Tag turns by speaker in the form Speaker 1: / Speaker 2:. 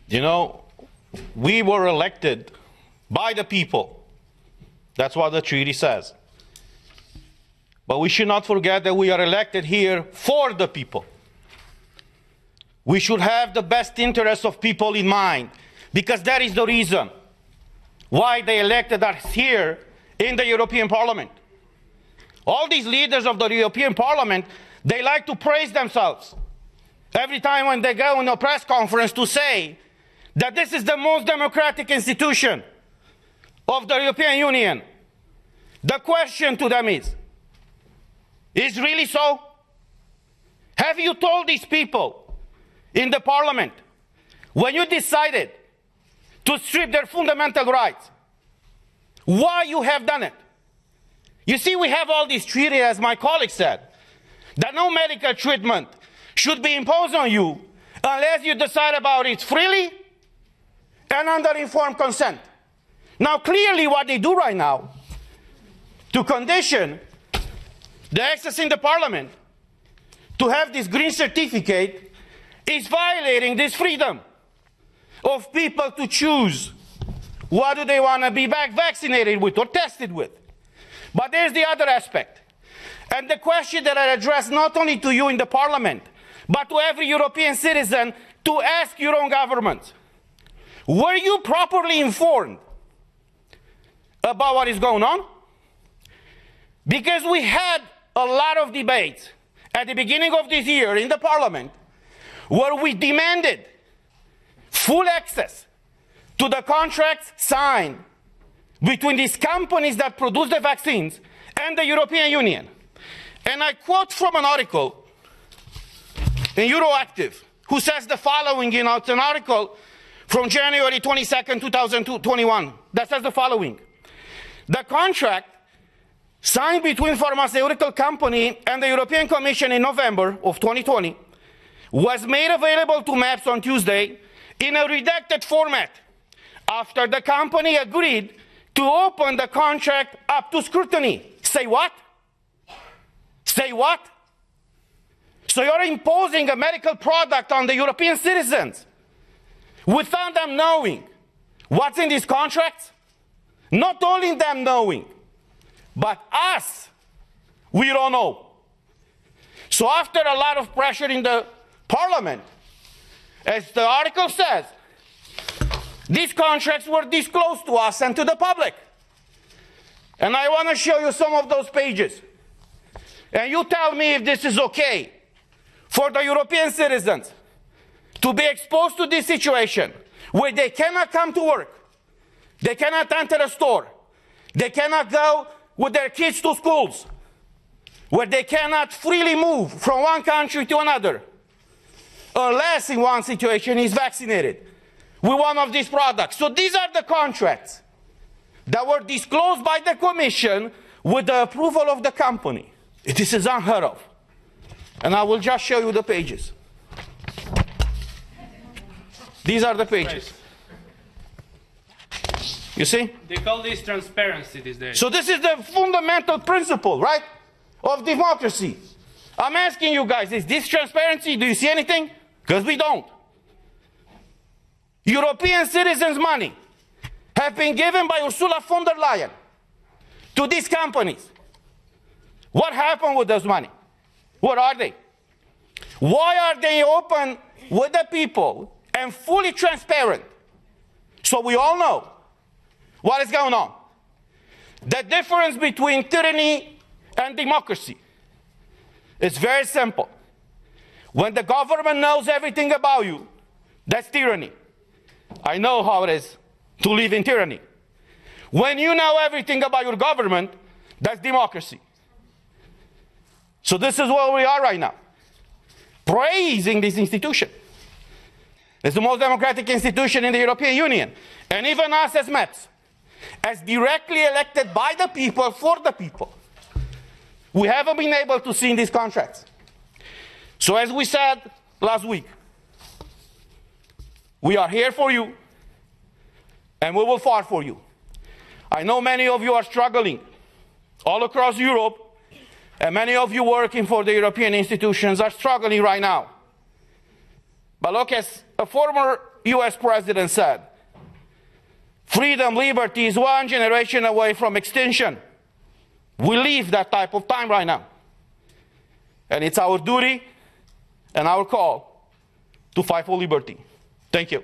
Speaker 1: You know, we were elected by the people. That's what the treaty says. But we should not forget that we are elected here for the people. We should have the best interests of people in mind, because that is the reason why they elected us here in the European Parliament. All these leaders of the European Parliament, they like to praise themselves every time when they go in a press conference to say that this is the most democratic institution of the European Union. The question to them is really so? Have you told these people in the Parliament, when you decided to strip their fundamental rights, why you have done it? You see, we have all these treaties, as my colleague said, that no medical treatment should be imposed on you unless you decide about it freely and under informed consent. Now, clearly what they do right now to condition the access in the Parliament to have this green certificate is violating this freedom of people to choose what do they want to be vaccinated with or tested with. But there's the other aspect. And the question that I address not only to you in the Parliament, but to every European citizen, to ask your own government, were you properly informed about what is going on? Because we had a lot of debates at the beginning of this year in the Parliament where we demanded full access to the contracts signed between these companies that produce the vaccines and the European Union. And I quote from an article in Euroactiv, who says the following, it's an article from January 22nd, 2021, that says the following. The contract signed between pharmaceutical company and the European Commission in November of 2020 was made available to MAPS on Tuesday in a redacted format after the company agreed to open the contract up to scrutiny. Say what? Say what? So you're imposing a medical product on the European citizens without them knowing what's in these contracts? Not only them knowing, but us, we don't know. So after a lot of pressure in the Parliament, as the article says, these contracts were disclosed to us and to the public. And I want to show you some of those pages. And you tell me if this is okay for the European citizens to be exposed to this situation where they cannot come to work, they cannot enter a store, they cannot go with their kids to schools, where they cannot freely move from one country to another, unless in one situation is vaccinated with one of these products. So these are the contracts that were disclosed by the Commission with the approval of the company. This is unheard of. And I will just show you the pages. These are the pages. You see?
Speaker 2: They call this transparency these days.
Speaker 1: So this is the fundamental principle, right, of democracy. I'm asking you guys, is this transparency? Do you see anything? Because we don't. European citizens' money have been given by Ursula von der Leyen to these companies. What happened with those money? What are they? Why are they open with the people and fully transparent? So we all know what is going on. The difference between tyranny and democracy is very simple. When the government knows everything about you, that's tyranny. I know how it is to live in tyranny. When you know everything about your government, that's democracy. So this is where we are right now, praising this institution. It's the most democratic institution in the European Union. And even us as MEPs, as directly elected by the people, for the people, we haven't been able to see in these contracts. So as we said last week, we are here for you, and we will fight for you. I know many of you are struggling all across Europe, and many of you working for the European institutions are struggling right now. But look, as a former US president said, freedom, liberty is one generation away from extinction. We live that type of time right now. And it's our duty and our call to fight for liberty. Thank you.